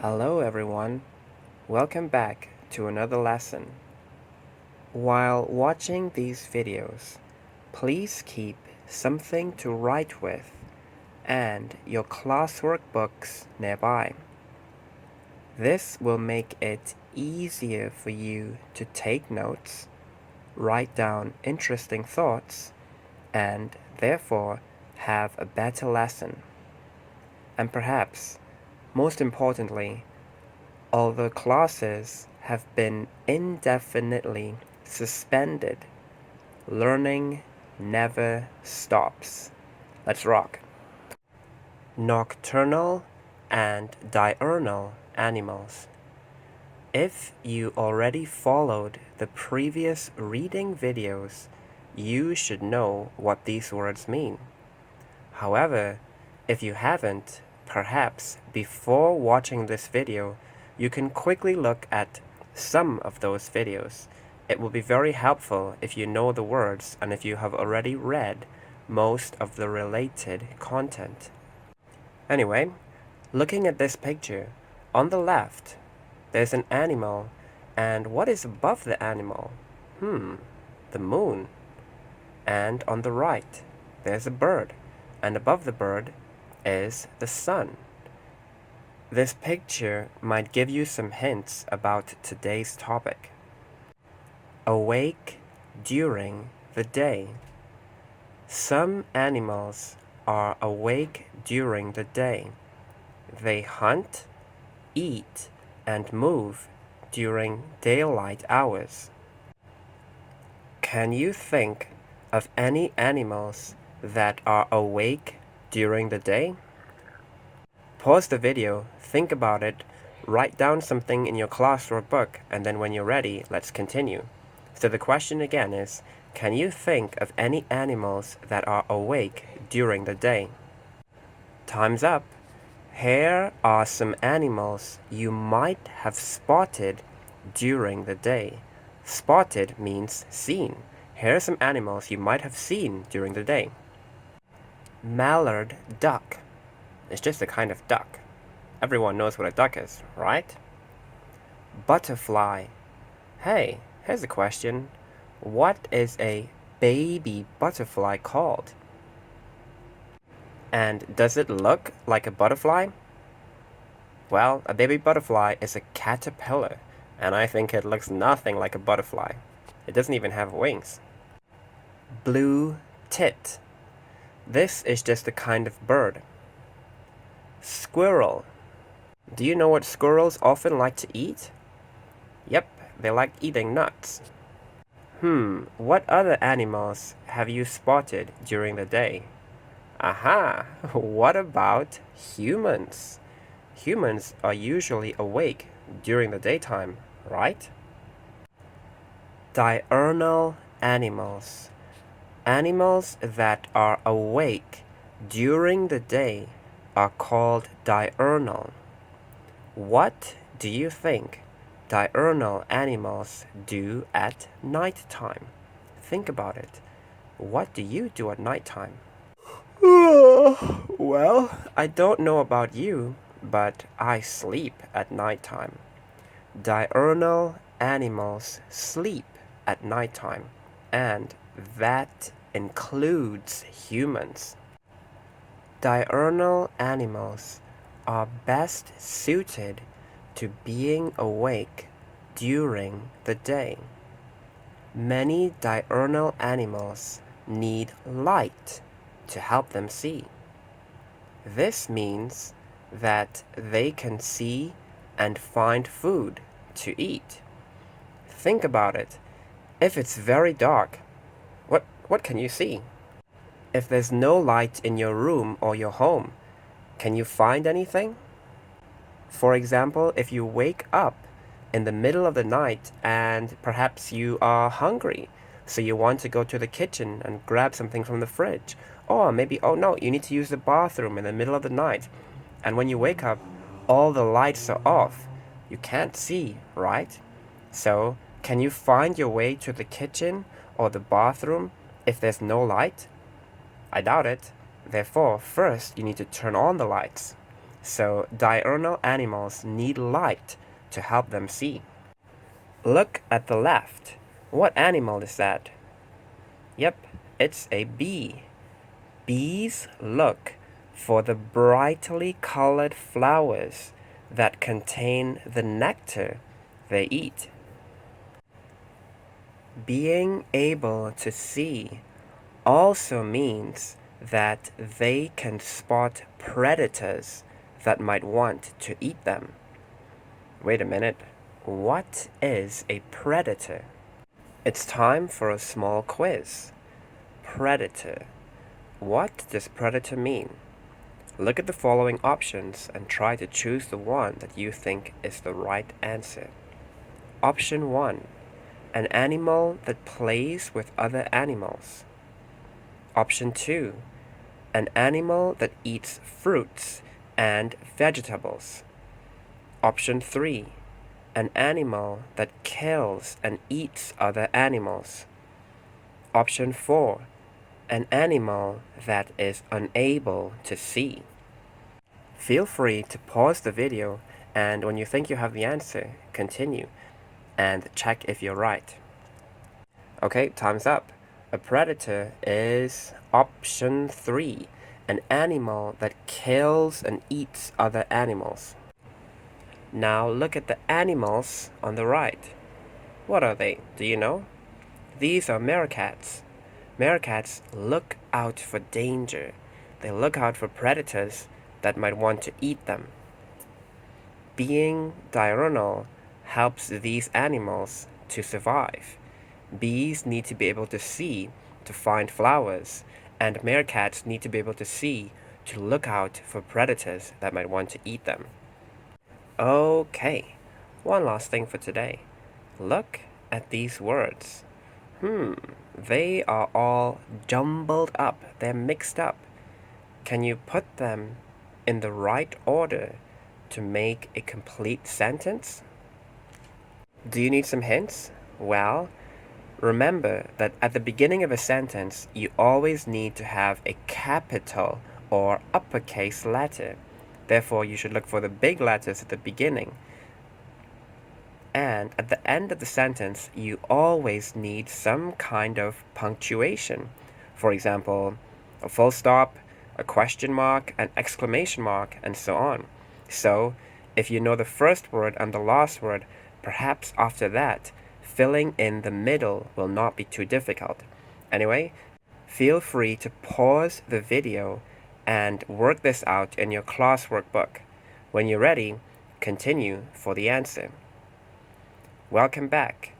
Hello everyone, welcome back to another lesson. While watching these videos, please keep something to write with and your classwork books nearby. This will make it easier for you to take notes, write down interesting thoughts, and therefore have a better lesson. And perhaps, most importantly, although classes have been indefinitely suspended, learning never stops. Let's rock. Nocturnal and diurnal animals. If you already followed the previous reading videos, you should know what these words mean. However, if you haven't, perhaps before watching this video, you can quickly look at some of those videos. It will be very helpful if you know the words and if you have already read most of the related content. Anyway, looking at this picture, on the left, there's an animal, and what is above the animal? The moon. And on the right, there's a bird, and above the bird is the sun. This picture might give you some hints about today's topic. Awake during the day. Some animals are awake during the day. They hunt, eat, and move during daylight hours. Can you think of any animals that are awake during the day? Pause the video, think about it, write down something in your class or book, and then when you're ready, let's continue. So the question again is, can you think of any animals that are awake during the day? Time's up. Here are some animals you might have spotted during the day. Spotted means seen. Here are some animals you might have seen during the day. Mallard duck. It's just a kind of duck. Everyone knows what a duck is, right? Butterfly. Hey, here's a question. What is a baby butterfly called? And does it look like a butterfly? Well, a baby butterfly is a caterpillar, and I think it looks nothing like a butterfly. It doesn't even have wings. Blue tit. This is just a kind of bird. Squirrel. Do you know what squirrels often like to eat? Yep, they like eating nuts. What other animals have you spotted during the day? Aha, what about humans? Humans are usually awake during the daytime, right? Diurnal animals. Animals that are awake during the day are called diurnal. What do you think diurnal animals do at night time? Think about it. What do you do at night time? Well, I don't know about you, but I sleep at night time. Diurnal animals sleep at night time, and that includes humans. Diurnal animals are best suited to being awake during the day. Many diurnal animals need light to help them see. This means that they can see and find food to eat. Think about it. If it's very dark, what can you see? If there's no light in your room or your home, can you find anything? For example, if you wake up in the middle of the night and perhaps you are hungry, so you want to go to the kitchen and grab something from the fridge. Or maybe, oh no, you need to use the bathroom in the middle of the night. And when you wake up, all the lights are off. You can't see, right? So, can you find your way to the kitchen or the bathroom if there's no light? I doubt it. Therefore, first you need to turn on the lights. so diurnal animals need light to help them see. Look at the left. What animal is that? Yep, it's a bee. Bees look for the brightly colored flowers that contain the nectar they eat. Being able to see also means that they can spot predators that might want to eat them. Wait a minute, what is a predator? It's time for a small quiz. Predator. What does predator mean? Look at the following options and try to choose the one that you think is the right answer. Option 1. An animal that plays with other animals. Option 2. An animal that eats fruits and vegetables. Option 3. An animal that kills and eats other animals. Option 4. An animal that is unable to see. Feel free to pause the video, and when you think you have the answer, continue and check if you're right. Okay, time's up. A predator is option 3, an animal that kills and eats other animals. Now look at the animals on the right. What are they? Do you know? These are meerkats. Meerkats look out for danger. They look out for predators that might want to eat them. Being diurnal helps these animals to survive. Bees need to be able to see to find flowers, and meerkats need to be able to see to look out for predators that might want to eat them. Okay, one last thing for today. Look at these words. They are all jumbled up. They're mixed up. Can you put them in the right order to make a complete sentence? Do you need some hints? Well, remember that at the beginning of a sentence, you always need to have a capital or uppercase letter. Therefore, you should look for the big letters at the beginning. And at the end of the sentence, you always need some kind of punctuation. For example, a full stop, a question mark, an exclamation mark, and so on. So, if you know the first word and the last word, perhaps after that, filling in the middle will not be too difficult. Anyway, feel free to pause the video and work this out in your classwork book. When you're ready, continue for the answer. Welcome back.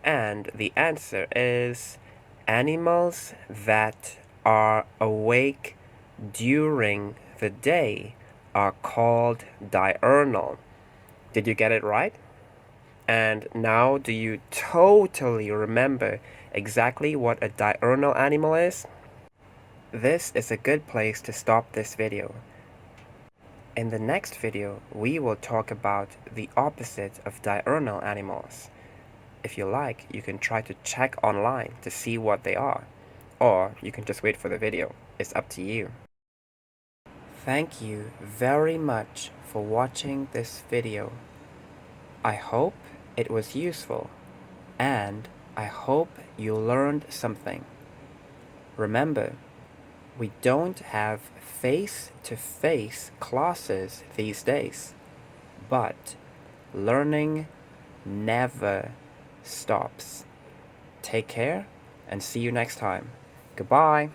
And the answer is animals that are awake during the day are called diurnal. Did you get it right? And now do you totally remember exactly what a diurnal animal is? This is a good place to stop this video. In the next video, we will talk about the opposite of diurnal animals. If you like, you can try to check online to see what they are, or you can just wait for the video. It's up to you. Thank you very much for watching this video. I hope it was useful, and I hope you learned something. Remember, we don't have face-to-face classes these days, but learning never stops. Take care and see you next time. Goodbye.